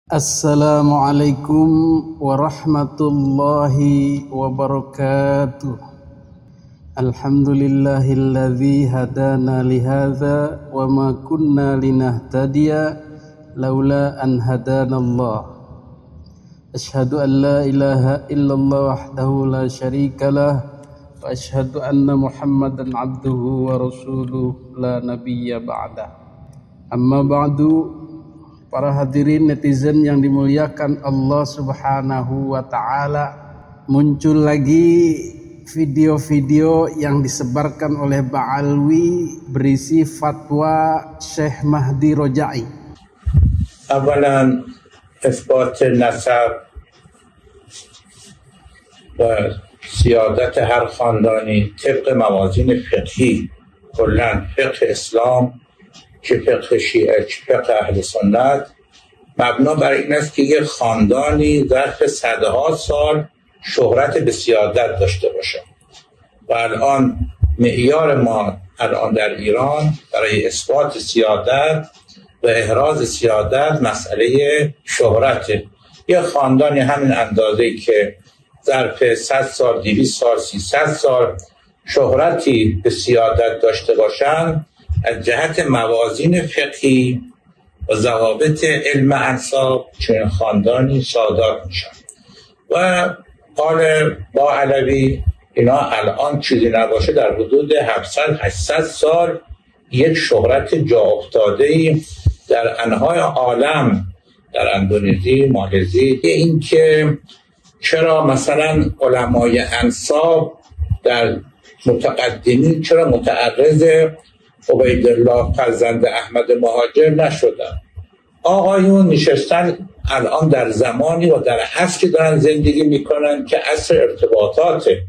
Assalamualaikum warahmatullahi wabarakatuh. Alhamdulillahilladzi hadana lihadza wa ma kunna linahtadiya laula an hadanallah. Asyhadu an la ilaha illallah wahdahu la syarikalah wa asyhadu anna Muhammadan abduhu wa rasuluh la nabiyya ba'dah. Amma ba'du. Para hadirin netizen yang dimuliakan Allah Subhanahu wa Ta'ala, muncul lagi video-video yang disebarkan oleh Ba'alwi berisi fatwa Syekh Mahdi Roja'i. اولا اثبات نسب و سیادت هر خاندانی طبق موازین فقهی، کلا فقه اسلام چه فقه شیعه چه فقه اهل سنت، مبنا بر این است که یک خاندانی ظرف صدها سال شهرت به سیادت داشته باشد و الان معیار ما الان در ایران برای اثبات سیادت و احراز سیادت مسئله شهرت. یک خاندانی همین اندازه‌ای که ظرف 100 سال 200 سال 300 سال شهرتی به سیادت داشته باشند، از جهت موازین فقهی و ضوابط علم انساب چنین خاندانی سادات میشن. و قال با علوی اینا الان چیزی نباشه در حدود 700-800 سال یک شهرت جا افتاده‌ای در انحای عالم، در اندونزی، مالزی. این که چرا مثلا علمای انساب در متقدمین چرا متعرض عبیدالله فرزند احمد مهاجر نشدن؟ آقایون نشستن الان در زمانی و در عصری دارن زندگی میکنن که عصر ارتباطاته.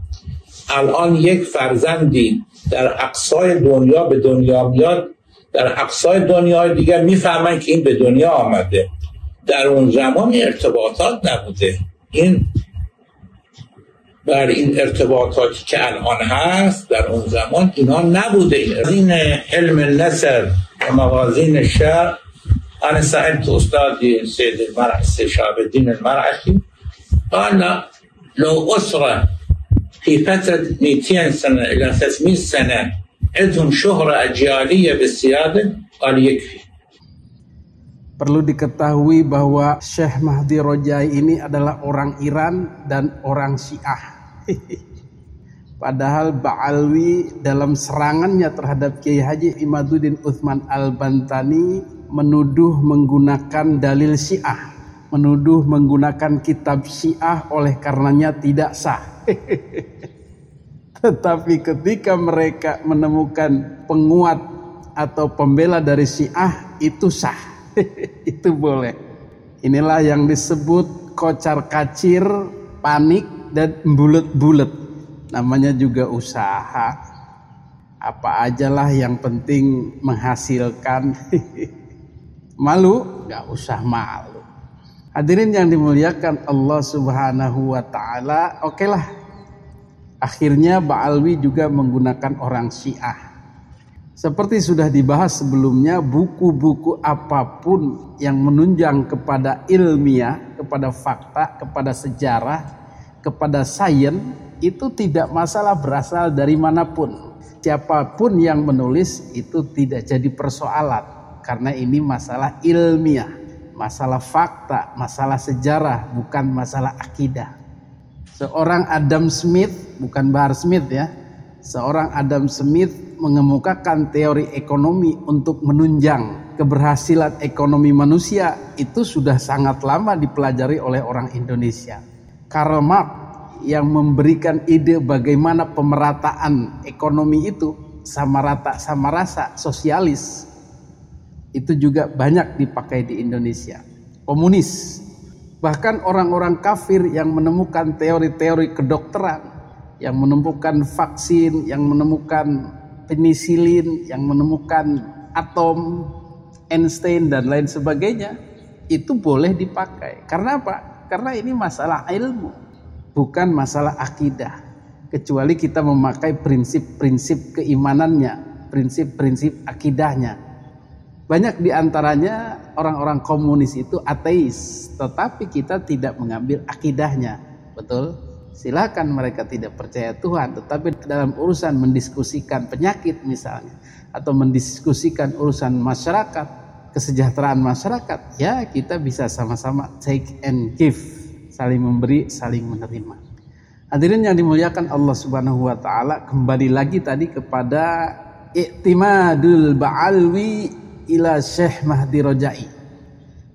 الان یک فرزندی در اقصای دنیا به دنیا میاد، در اقصای دنیای دیگر میفهمن که این به دنیا آمده. در اون زمان ارتباطات نبوده. این بر این ارتباطاتی که الان هست در اون زمان اینا نبوده. این علم النسب و موازین شرع، انا سألت استادي سيد المرعشي شهاب الدين المرعشي قال لو أسرة في فترة 200 سنة إلى 300 سنة عندهم شهرة أجيالية بالسيادة قال يكفي. Perlu diketahui bahwa Syekh Mahdi Roja'i ini adalah orang Iran dan orang Syiah. Padahal Ba'alwi dalam serangannya terhadap Kiai Haji Imaduddin Utsman Al-Bantani menuduh menggunakan dalil Syiah, menuduh menggunakan kitab Syiah oleh karenanya tidak sah. Tetapi ketika mereka menemukan penguat atau pembela dari Syiah, itu sah. Itu boleh. Inilah yang disebut kocar-kacir, panik, dan bulet-bulet. Namanya juga usaha. Apa ajalah yang penting menghasilkan. Malu? Gak usah malu. Hadirin yang dimuliakan Allah Subhanahu wa Ta'ala, okelah. Akhirnya Ba'alwi juga menggunakan orang Syiah. Seperti sudah dibahas sebelumnya, buku-buku apapun yang menunjang kepada ilmiah, kepada fakta, kepada sejarah, kepada sains, itu tidak masalah berasal dari manapun. Siapapun yang menulis itu tidak jadi persoalan, karena ini masalah ilmiah, masalah fakta, masalah sejarah, bukan masalah akidah. Seorang Adam Smith, bukan Bahar Smith ya, seorang Adam Smith mengemukakan teori ekonomi untuk menunjang keberhasilan ekonomi manusia, itu sudah sangat lama dipelajari oleh orang Indonesia. Karl Marx yang memberikan ide bagaimana pemerataan ekonomi itu sama rata sama rasa, sosialis, itu juga banyak dipakai di Indonesia. Komunis, bahkan orang-orang kafir yang menemukan teori-teori kedokteran, yang menemukan vaksin, yang menemukan penisilin, yang menemukan atom, Einstein dan lain sebagainya, itu boleh dipakai. Karena apa? Karena ini masalah ilmu, bukan masalah akidah. Kecuali kita memakai prinsip-prinsip keimanannya, prinsip-prinsip akidahnya. Banyak diantaranya orang-orang komunis itu ateis, tetapi kita tidak mengambil akidahnya. Betul? Silakan mereka tidak percaya Tuhan, tetapi dalam urusan mendiskusikan penyakit misalnya, atau mendiskusikan urusan masyarakat, kesejahteraan masyarakat, ya kita bisa sama-sama take and give, saling memberi, saling menerima. Hadirin yang dimuliakan Allah Subhanahu wa taala, kembali lagi tadi kepada i'timadul Ba'alwi ila Syekh Mahdi Rojai.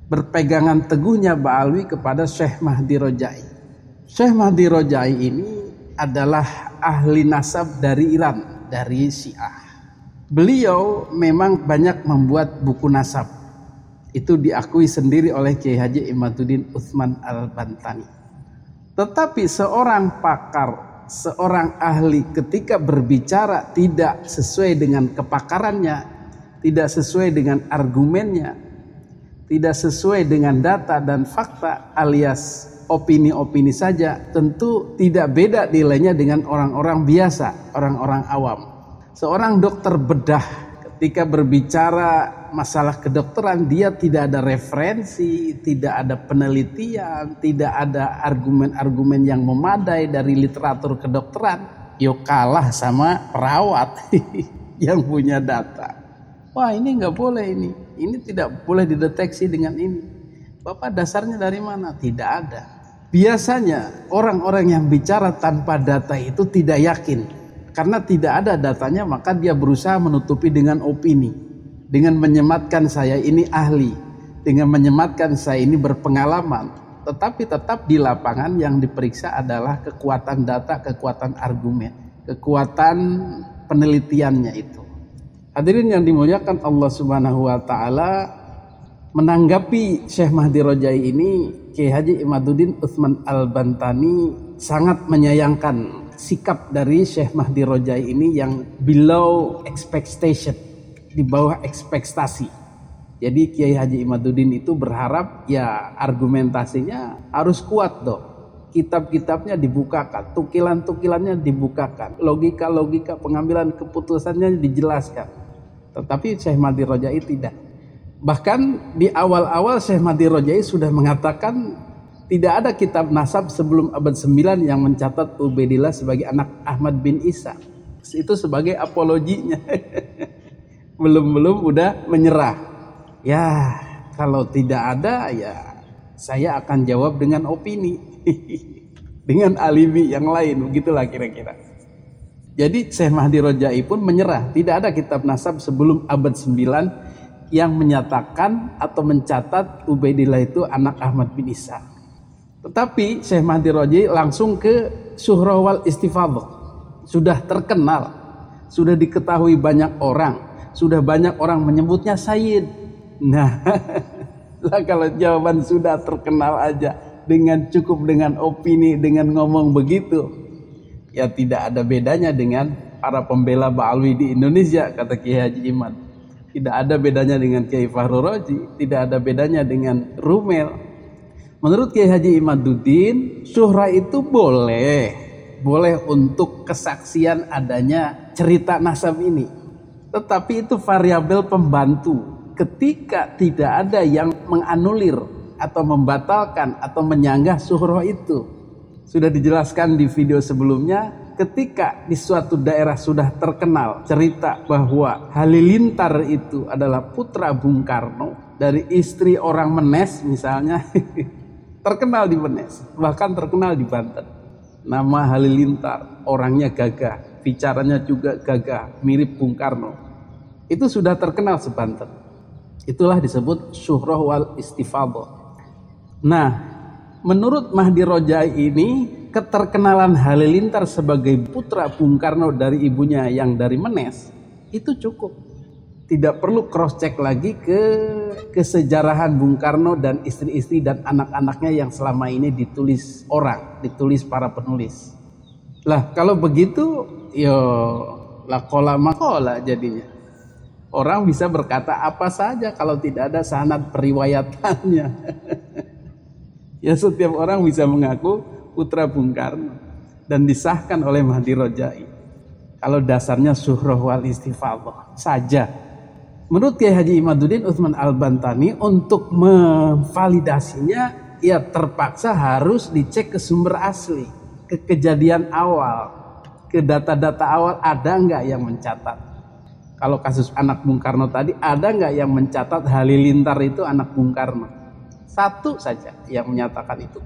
Berpegangan teguhnya Ba'alwi kepada Syekh Mahdi Rojai. Syekh Mahdi Rojai ini adalah ahli nasab dari Iran, dari Syiah. Beliau memang banyak membuat buku nasab. Itu diakui sendiri oleh Kiai Haji Imaduddin Utsman Al-Bantani. Tetapi seorang pakar, seorang ahli ketika berbicara tidak sesuai dengan kepakarannya, tidak sesuai dengan argumennya, tidak sesuai dengan data dan fakta alias opini-opini saja, tentu tidak beda nilainya dengan orang-orang biasa, orang-orang awam. Seorang dokter bedah ketika berbicara masalah kedokteran, dia tidak ada referensi, tidak ada penelitian, tidak ada argumen-argumen yang memadai dari literatur kedokteran. Yo kalah sama perawat yang punya data. Wah, ini nggak boleh ini tidak boleh dideteksi dengan ini. Bapak dasarnya dari mana? Tidak ada. Biasanya orang-orang yang bicara tanpa data itu tidak yakin. Karena tidak ada datanya, maka dia berusaha menutupi dengan opini. Dengan menyematkan saya ini ahli. Dengan menyematkan saya ini berpengalaman. Tetapi tetap di lapangan yang diperiksa adalah kekuatan data, kekuatan argumen, kekuatan penelitiannya itu. Hadirin yang dimuliakan Allah Subhanahu wa taala, menanggapi Syekh Mahdi Rojai ini, Kiai Haji Imaduddin Utsman Al-Bantani sangat menyayangkan sikap dari Syekh Mahdi Rojai ini yang below expectation, di bawah ekspektasi. Jadi Kiai Haji Imaduddin itu berharap ya argumentasinya harus kuat dong. Kitab-kitabnya dibukakan, tukilan-tukilannya dibukakan, logika-logika pengambilan keputusannya dijelaskan. Tetapi Syekh Mahdi Rojai tidak. Bahkan di awal-awal Syekh Mahdi Rojai sudah mengatakan tidak ada kitab nasab sebelum abad 9 yang mencatat Ubaidillah sebagai anak Ahmad bin Isa. Itu sebagai apologinya. Belum udah menyerah. Ya, kalau tidak ada ya saya akan jawab dengan opini. Dengan alibi yang lain, begitulah kira-kira. Jadi Syekh Mahdi Rojai pun menyerah. Tidak ada kitab nasab sebelum abad 9 yang menyatakan atau mencatat Ubaidillah itu anak Ahmad bin Isa. Tetapi Syekh Mahdi Rojai langsung ke Syuhrah wal Istifadhah. Sudah terkenal, sudah diketahui banyak orang, sudah banyak orang menyebutnya Sayyid. Nah, lah kalau jawaban sudah terkenal aja dengan cukup dengan opini, dengan ngomong begitu, ya tidak ada bedanya dengan para pembela Ba'alwi di Indonesia, kata Kiai Haji Imad. Tidak ada bedanya dengan Kiai Fahru Raji, tidak ada bedanya dengan Rumel. Menurut Kiai Haji Imaduddin, syuhra itu boleh untuk kesaksian adanya cerita nasab ini. Tetapi itu variabel pembantu. Ketika tidak ada yang menganulir atau membatalkan atau menyanggah syuhra itu. Sudah dijelaskan di video sebelumnya. Ketika di suatu daerah sudah terkenal cerita bahwa Halilintar itu adalah putra Bung Karno dari istri orang Menes misalnya, terkenal di Menes, bahkan terkenal di Banten. Nama Halilintar, orangnya gagah, bicaranya juga gagah, mirip Bung Karno. Itu sudah terkenal sebanten. Itulah disebut Syuhrah wal Istifadhah. Nah, menurut Mahdi Rojai ini, keterkenalan Halilintar sebagai putra Bung Karno dari ibunya yang dari Menes itu cukup. Tidak perlu cross check lagi ke kesejarahan Bung Karno dan istri-istri dan anak-anaknya yang selama ini ditulis orang, ditulis para penulis. Lah kalau begitu, yo lakola makola jadinya. Orang bisa berkata apa saja kalau tidak ada sanad periwayatannya. Ya setiap orang bisa mengaku putra Bung Karno dan disahkan oleh Mahdi Rojai kalau dasarnya Syuhrah wal Istifadhah saja. Menurut Kiai Haji Imaduddin Utsman Al-Bantani, untuk memvalidasinya ya terpaksa harus dicek ke sumber asli, ke kejadian awal, ke data-data awal, ada nggak yang mencatat. Kalau kasus anak Bung Karno tadi, ada nggak yang mencatat Halilintar itu anak Bung Karno? Satu saja yang menyatakan itu.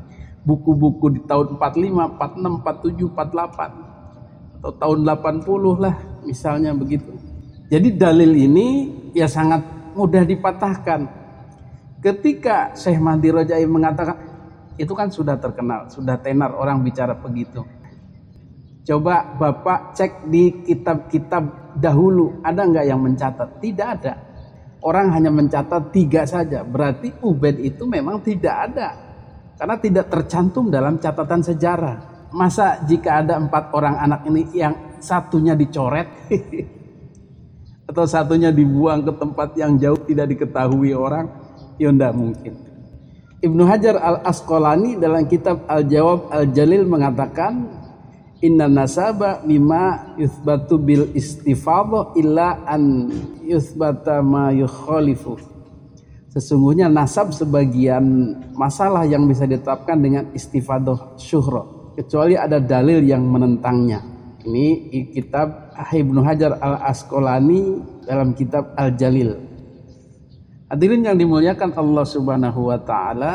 Buku-buku di tahun 45, 46, 47, 48 atau tahun 80 lah misalnya begitu. Jadi dalil ini ya sangat mudah dipatahkan. Ketika Syekh Mahdi Rojai mengatakan, itu kan sudah terkenal, sudah tenar orang bicara begitu. Coba Bapak cek di kitab-kitab dahulu, ada nggak yang mencatat? Tidak ada. Orang hanya mencatat 3 saja. Berarti Ubaid itu memang tidak ada, karena tidak tercantum dalam catatan sejarah. Masa jika ada 4 orang anak ini yang satunya dicoret atau satunya dibuang ke tempat yang jauh tidak diketahui orang, ya tidak mungkin. Ibnu Hajar Al-Asqalani dalam kitab Al-Jawab Al-Jalil mengatakan, inna nasaba mimma yuthbatu bil istifadhah illa an yuthbata ma yukhalifu. Sesungguhnya nasab sebagian masalah yang bisa ditetapkan dengan istifadhah syuhra, kecuali ada dalil yang menentangnya. Ini kitab Ibnu Hajar Al-Asqalani dalam kitab Al-Jalil. Hadirin yang dimuliakan Allah Subhanahu wa taala,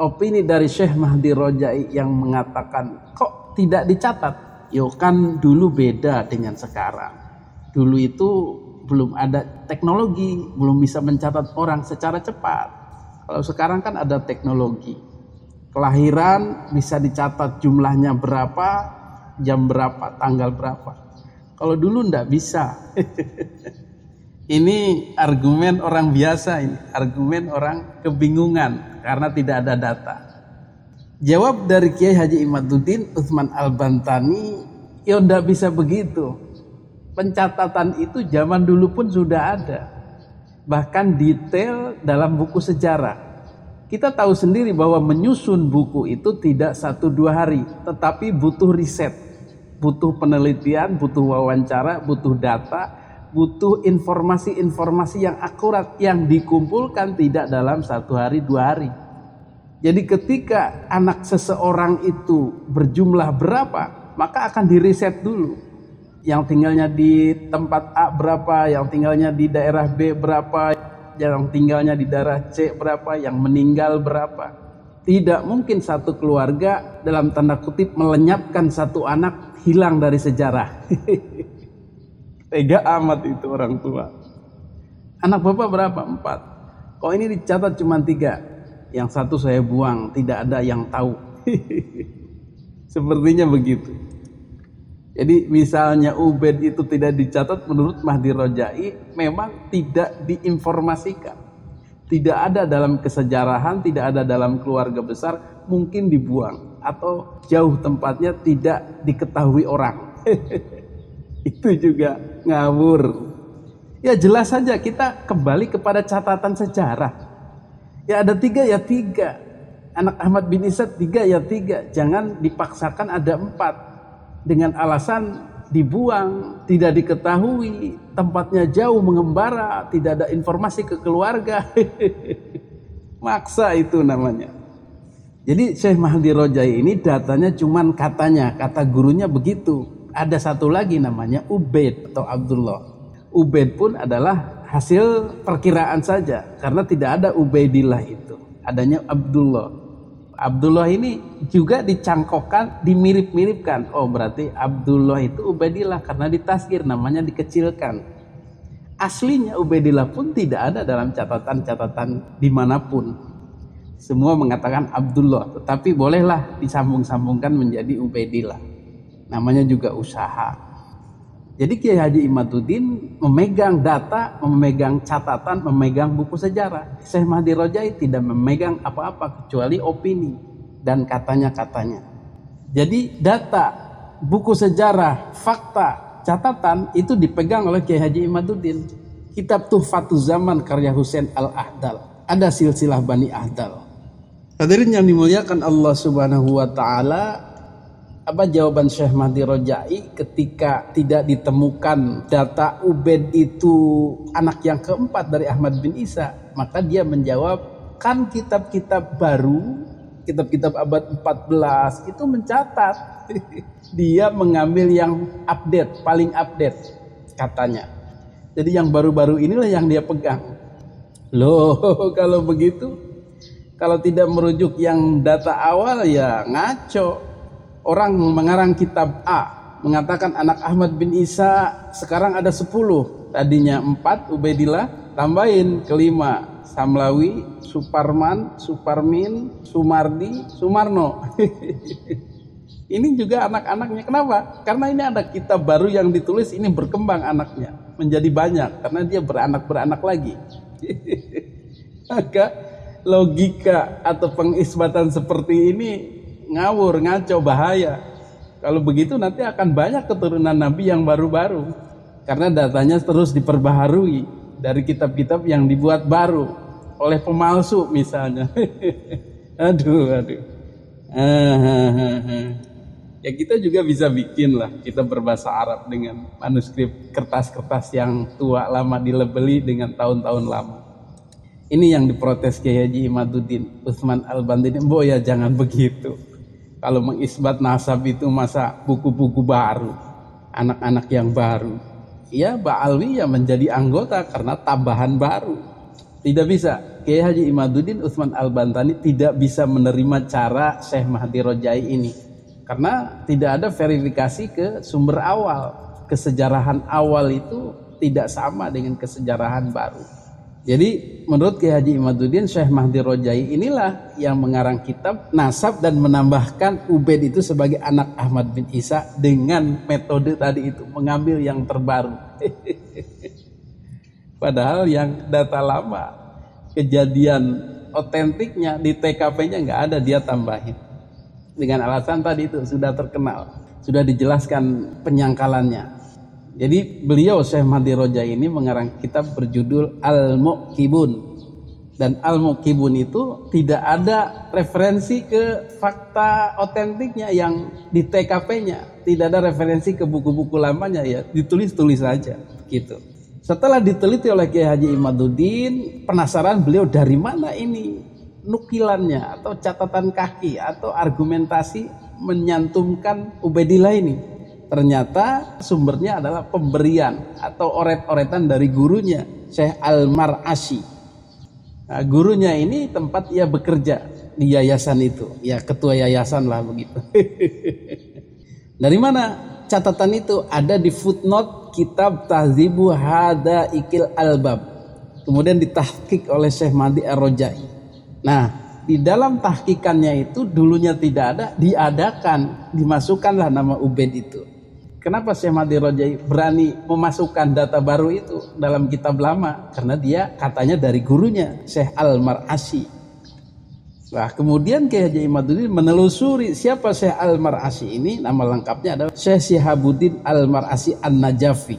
opini dari Syekh Mahdi Rojai yang mengatakan kok tidak dicatat? Yo kan dulu beda dengan sekarang. Dulu itu belum ada teknologi, belum bisa mencatat orang secara cepat. Kalau sekarang kan ada teknologi. Kelahiran bisa dicatat jumlahnya berapa, jam berapa, tanggal berapa. Kalau dulu ndak bisa. Ini argumen orang biasa, ini argumen orang kebingungan karena tidak ada data. Jawab dari Kiai Haji Imaduddin Utsman Al-Bantani, ya ndak bisa begitu. Pencatatan itu zaman dulu pun sudah ada. Bahkan detail dalam buku sejarah. Kita tahu sendiri bahwa menyusun buku itu tidak 1-2 hari, tetapi butuh riset, butuh penelitian, butuh wawancara, butuh data, butuh informasi-informasi yang akurat yang dikumpulkan tidak dalam 1 hari 2 hari. Jadi ketika anak seseorang itu berjumlah berapa, maka akan diriset dulu. Yang tinggalnya di tempat A berapa, yang tinggalnya di daerah B berapa, yang tinggalnya di daerah C berapa, yang meninggal berapa. Tidak mungkin satu keluarga dalam tanda kutip melenyapkan satu anak hilang dari sejarah. Tega amat itu orang tua. Anak bapak berapa? 4. Kok ini dicatat cuma 3? Yang 1 saya buang, tidak ada yang tahu. Sepertinya begitu. Jadi misalnya Ubaid itu tidak dicatat, menurut Mahdi Rojai memang tidak diinformasikan. Tidak ada dalam kesejarahan, tidak ada dalam keluarga besar, mungkin dibuang. Atau jauh tempatnya tidak diketahui orang. Itu juga ngawur. Ya jelas saja kita kembali kepada catatan sejarah. Ya ada 3 ya 3. Anak Ahmad bin Isa 3 ya 3. Jangan dipaksakan ada 4. Dengan alasan dibuang, tidak diketahui, tempatnya jauh mengembara, tidak ada informasi ke keluarga. Maksa itu namanya. Jadi Syekh Mahdi Rojai ini datanya cuman katanya, kata gurunya begitu. Ada satu lagi namanya Ubaid atau Abdullah. Ubaid pun adalah hasil perkiraan saja, karena tidak ada Ubaidillah itu. Adanya Abdullah. Abdullah ini juga dicangkokkan, dimirip-miripkan. Oh berarti Abdullah itu Ubaidillah karena ditasghir, namanya dikecilkan. Aslinya Ubaidillah pun tidak ada dalam catatan-catatan dimanapun. Semua mengatakan Abdullah, tetapi bolehlah disambung-sambungkan menjadi Ubaidillah. Namanya juga usaha. Jadi Kiai Haji Imaduddin memegang data, memegang catatan, memegang buku sejarah. Syekh Mahdi Rojai tidak memegang apa-apa kecuali opini dan katanya-katanya. Jadi data, buku sejarah, fakta, catatan itu dipegang oleh Kiai Haji Imaduddin. Kitab Tuhfatuz Zaman karya Husain Al-Ahdal. Ada silsilah Bani Ahdal. Hadirin yang dimuliakan Allah Subhanahu wa taala, Apa jawaban Syekh Mahdi Rojai ketika tidak ditemukan data Ubaid itu anak yang keempat dari Ahmad bin Isa? Maka dia menjawab, kan kitab-kitab baru, kitab-kitab abad 14 itu mencatat. Dia mengambil yang update, paling update katanya. Jadi yang baru-baru inilah yang dia pegang. Loh, kalau begitu, kalau tidak merujuk yang data awal ya ngaco. Orang mengarang kitab A mengatakan anak Ahmad bin Isa sekarang ada 10. Tadinya 4 Ubaidillah, tambahin kelima Samlawi, Suparman, Suparmin, Sumardi, Sumarno. Ini juga anak-anaknya. Kenapa? Karena ini ada kitab baru yang ditulis, ini berkembang anaknya menjadi banyak karena dia beranak lagi. Maka logika atau pengisbatan seperti ini ngawur, ngaco, bahaya. Kalau begitu nanti akan banyak keturunan Nabi yang baru-baru karena datanya terus diperbaharui dari kitab-kitab yang dibuat baru oleh pemalsu misalnya. Aduh. Ya kita juga bisa bikin lah, kita berbahasa Arab dengan manuskrip kertas-kertas yang tua lama dilebeli dengan tahun-tahun lama. Ini yang diprotes Kiai Haji Imaduddin Utsman Al-Bantani. Ya jangan begitu. Kalau mengisbat nasab itu masa buku-buku baru, anak-anak yang baru. Ya Ba'alwi ya menjadi anggota karena tambahan baru. Tidak bisa. Kiai Haji Imaduddin Utsman Al-Bantani tidak bisa menerima cara Syekh Mahdi Rojai ini. Karena tidak ada verifikasi ke sumber awal. Kesejarahan awal itu tidak sama dengan kesejarahan baru. Jadi menurut Kiai Haji Imaduddin, Syekh Mahdi Rojai inilah yang mengarang kitab nasab dan menambahkan Ubaid itu sebagai anak Ahmad bin Isa dengan metode tadi itu, mengambil yang terbaru. Padahal yang data lama, kejadian otentiknya di TKP-nya nggak ada, dia tambahin. Dengan alasan tadi itu sudah terkenal, sudah dijelaskan penyangkalannya. Jadi beliau Syekh Mahdi Rojai ini mengarang kitab berjudul Al-Muqibun. Dan Al-Muqibun itu tidak ada referensi ke fakta otentiknya yang di TKP-nya. Tidak ada referensi ke buku-buku lamanya, ya ditulis-tulis saja gitu. Setelah diteliti oleh Kiai Haji Imaduddin, penasaran beliau dari mana ini nukilannya atau catatan kaki atau argumentasi menyantumkan Ubaidillah ini. Ternyata sumbernya adalah pemberian atau oret-oretan dari gurunya Syekh Al-Mar'asyi. Nah, gurunya ini tempat ia bekerja di yayasan itu, ya ketua yayasan lah begitu. Dari mana catatan itu? Ada di footnote kitab Tahzibu Hadaikil Albab, kemudian ditahqiq oleh Syekh Mahdi Ar-Rojai. Nah, di dalam tahqiqannya itu dulunya tidak ada, diadakan, dimasukkanlah nama Ubaid itu. Kenapa Syekh Mahdi Rojai berani memasukkan data baru itu dalam kitab lama? Karena dia katanya dari gurunya Syekh Al-Mar'asyi. Nah, kemudian Kiai Haji Imaduddin menelusuri siapa Syekh Al-Mar'asyi ini. Nama lengkapnya adalah Syekh Syihabuddin Al-Mar'asyi An-Najafi.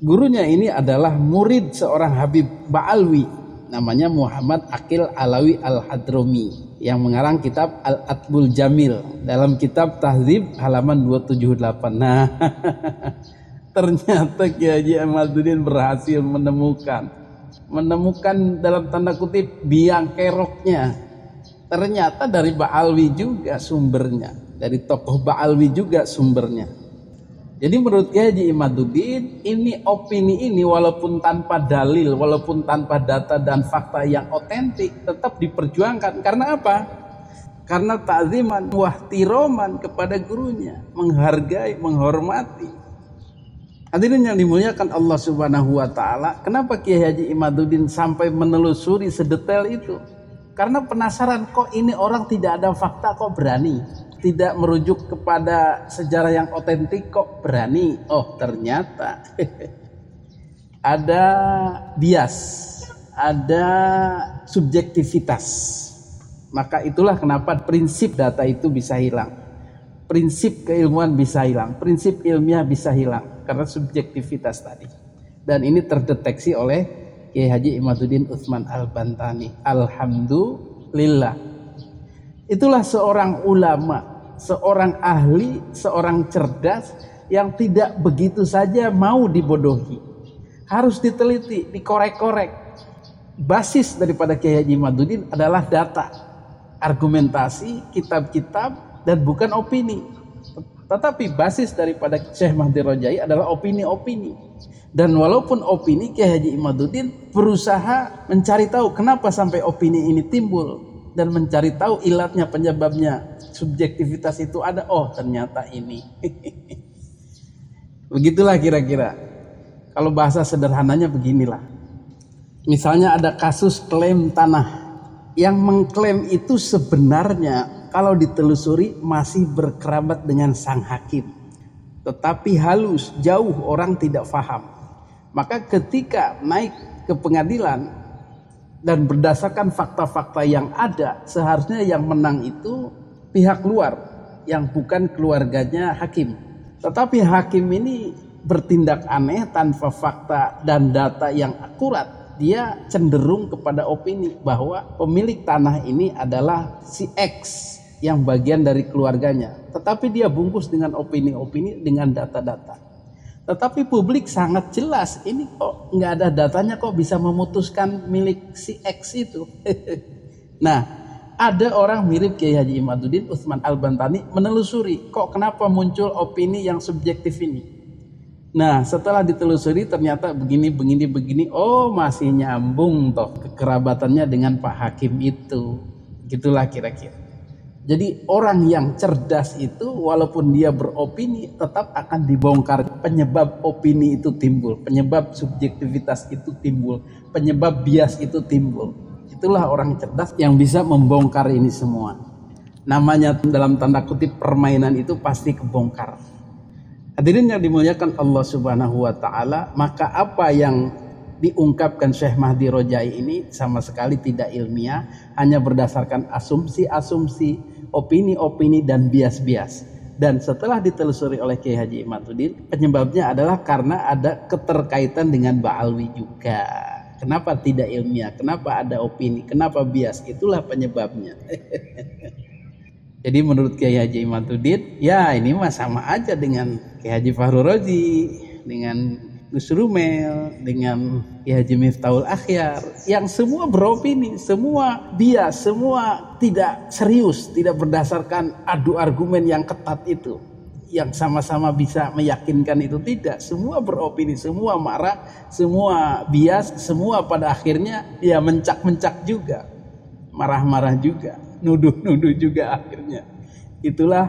Gurunya ini adalah murid seorang Habib Ba'alwi, namanya Muhammad Aqil Alawi Al-Hadrami, yang mengarang kitab Al-Atbul Jamil dalam kitab Tahzib halaman 278. Nah, ternyata Kiai Haji Imaduddin berhasil menemukan dalam tanda kutip biang keroknya. Ternyata dari Ba'alwi juga sumbernya, dari tokoh Ba'alwi juga sumbernya. Jadi menurut Kiai Haji Imaduddin, ini opini ini walaupun tanpa dalil, walaupun tanpa data dan fakta yang otentik, tetap diperjuangkan. Karena apa? Karena ta'ziman wahtiroman kepada gurunya, menghargai, menghormati. Hadirin yang dimuliakan Allah Subhanahu wa taala, kenapa Kiai Haji Imaduddin sampai menelusuri sedetail itu? Karena penasaran, kok ini orang tidak ada fakta kok berani? Tidak merujuk kepada sejarah yang otentik kok berani? Oh, ternyata ada bias, ada subjektivitas. Maka itulah kenapa prinsip data itu bisa hilang, prinsip keilmuan bisa hilang, prinsip ilmiah bisa hilang karena subjektivitas tadi. Dan ini terdeteksi oleh Kiai Haji Imaduddin Utsman Al-Bantani. Alhamdulillah. Itulah seorang ulama seorang ahli, seorang cerdas yang tidak begitu saja mau dibodohi. Harus diteliti, dikorek-korek. Basis daripada Kiai Haji Imaduddin adalah data, argumentasi, kitab-kitab, dan bukan opini. Tetapi basis daripada Syekh Mahdi Rojai adalah opini-opini. Dan walaupun opini, Kiai Haji Imaduddin berusaha mencari tahu kenapa sampai opini ini timbul, dan mencari tahu ilatnya, penyebabnya. Subjektivitas itu ada, oh ternyata ini. Begitulah kira-kira. Kalau bahasa sederhananya beginilah. Misalnya ada kasus klaim tanah. Yang mengklaim itu sebenarnya kalau ditelusuri masih berkerabat dengan sang hakim. Tetapi halus, jauh, orang tidak faham. Maka ketika naik ke pengadilan dan berdasarkan fakta-fakta yang ada, seharusnya yang menang itu pihak luar yang bukan keluarganya hakim. Tetapi hakim ini bertindak aneh tanpa fakta dan data yang akurat. Dia cenderung kepada opini bahwa pemilik tanah ini adalah si X yang bagian dari keluarganya. Tetapi dia bungkus dengan opini-opini, dengan data-data. Tetapi publik sangat jelas, ini kok nggak ada datanya, kok bisa memutuskan milik si X itu. Nah, ada orang mirip Kiai Haji Imaduddin, Utsman Al-Bantani, menelusuri kok kenapa muncul opini yang subjektif ini. Nah, setelah ditelusuri ternyata begini, oh masih nyambung toh kekerabatannya dengan Pak Hakim itu. Gitulah kira-kira. Jadi orang yang cerdas itu walaupun dia beropini tetap akan dibongkar penyebab opini itu timbul, penyebab subjektivitas itu timbul, penyebab bias itu timbul. Itulah orang cerdas yang bisa membongkar ini semua. Namanya dalam tanda kutip permainan itu pasti kebongkar. Hadirin yang dimuliakan Allah Subhanahu wa taala, maka apa yang diungkapkan Syekh Mahdi Rojai ini sama sekali tidak ilmiah, hanya berdasarkan asumsi-asumsi, opini-opini dan bias-bias. Dan setelah ditelusuri oleh Kiai Haji Imaduddin, penyebabnya adalah karena ada keterkaitan dengan Ba'alwi juga. Kenapa tidak ilmiah? Kenapa ada opini? Kenapa bias? Itulah penyebabnya. Jadi menurut Kiai Haji Imaduddin, ya ini mah sama aja dengan Kiai Haji Fahru Rozi, dengan Gus Rumel, dengan Kiai Haji Miftahul Akhyar, yang semua beropini, semua bias, semua tidak serius, tidak berdasarkan adu argumen yang ketat itu, yang sama-sama bisa meyakinkan itu tidak. Semua beropini, semua marah, semua bias, semua pada akhirnya ya mencak-mencak juga, marah-marah juga, nuduh-nuduh juga akhirnya. Itulah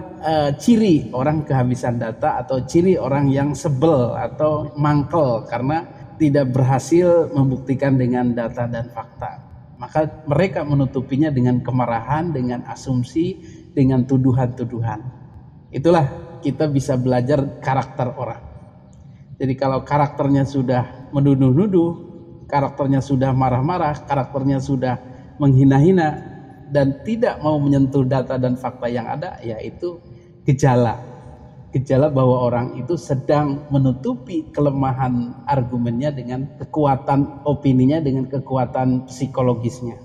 ciri orang kehabisan data atau ciri orang yang sebel atau mangkel karena tidak berhasil membuktikan dengan data dan fakta. Maka mereka menutupinya dengan kemarahan, dengan asumsi, dengan tuduhan-tuduhan. Itulah kita bisa belajar karakter orang. Jadi kalau karakternya sudah menuduh-nuduh, karakternya sudah marah-marah, karakternya sudah menghina-hina, dan tidak mau menyentuh data dan fakta yang ada, yaitu gejala bahwa orang itu sedang menutupi kelemahan argumennya dengan kekuatan opininya, dengan kekuatan psikologisnya.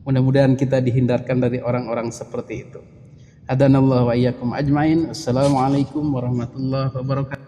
Mudah-mudahan kita dihindarkan dari orang-orang seperti itu. Hadanallahu wa iyyakum ajmain. Assalamualaikum warahmatullahi wabarakatuh.